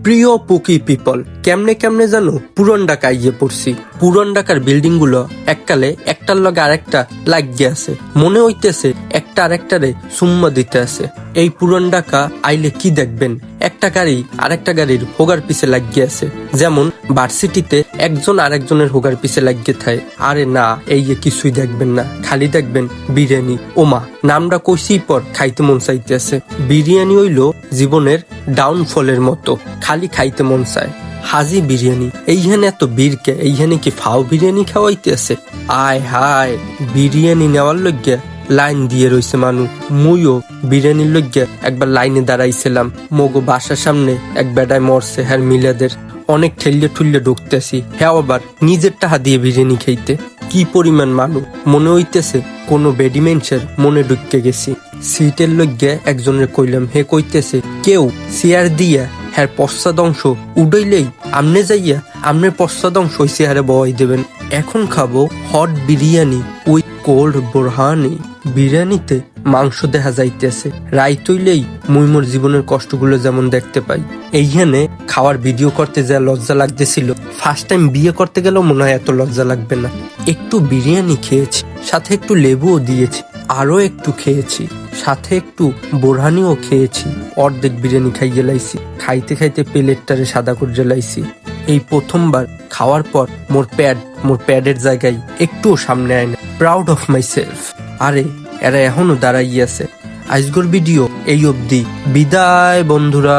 প্রিয় পুকি পিপল, কেমনে কেমনে জানো পুরন ঢাকা আইয়ে পড়ছি। পুরন ঢাকার বিল্ডিং গুলো এককালে একটার লগে আরেকটা লাগিয়ে আছে, মনে হইতেছে একটা আরেকটারে সুম্মা দিতে আছে। এই পুরন ঢাকা আইলে কি দেখবেন, একটা গাড়ি আরেকটা গাড়ির হোগার পিছে লাগিয়ে আছে, যেমন ভার্সিটিতে একজন আরেকজনের হোগার পিছে লাগিয়ে থাকে। আরে না, এই কিছুই দেখবেন না, খালি দেখবেন বিরিয়ানি। ওমা, নামটা কইসিই পর খাইতে মন চাইতেছে। বিরিয়ানি হইল জীবনের ডাউনফলের মতো, খালি খাইতে মন চায়। হাজি বিরিয়ানি, এইখানে এত বীরকে, এইখানে কি ফাও বিরিয়ানি খাওয়াইতে আছে? আয় হায়, বিরিয়ানি নেওয়ার লজ্ঞা লাইন দিয়ে রয়েছে মানুষ। মুইও বিরিয়ানির লজ্ঞা একবার লাইনে দাঁড়াইছিলাম। মগো বাসার সামনে এক বেটায় মরছে, হ্যার মিলাদের অনেক ঠেললে ঠুললে ঢুকতেছি, হ্যাঁ আবার নিজের টাকা দিয়ে বিরিয়ানি খাইতে। কি পরিমাণ মানুষ, মনে হইতেছে কোনো বেডিমেন্সের মনে ঢুকতে গেছি। সিটের লজ্ঞা একজনের কইলাম, হে কইতেছে কেউ চেয়ার দিয়া হ্যার পশ্চাদংশ উডইলেই আমনে যাইয়া আমনের পশ্চাদংশ ওই চেয়ারে বওয়াই দেবেন। এখন খাবো hot biryani with cold borhani. বিরিয়ানিতে মাংস দেখা যাইতেছে, রাইত হইলেই মুই মোর জীবনের কষ্টগুলো যেমন দেখতে পাই। এইখানে খাওয়ার ভিডিও করতে যা লজ্জা লাগতেছিল, ফার্স্ট টাইম বিয়ে করতে গেলেও মনে হয় এত লজ্জা লাগবে না। একটু বিরিয়ানি খেয়েছি, সাথে একটু লেবুও দিয়েছি, আরো একটু খেয়েছি, সাথে একটু বোরহানিও খেয়েছি। অর্ধেক বিরিয়ানি খাই গেলাইছি, খাইতে খাইতে প্লেটটারে সাদা করে জ্বালাইছি। এই প্রথমবার খাওয়ার পর মোর প্যাডের জায়গায় একটুও সামনে আয় না। Proud of my self. আরে এরা এখনো দাঁড়াই আছে। আজকের ভিডিও এই অবধি, বিদায় বন্ধুরা।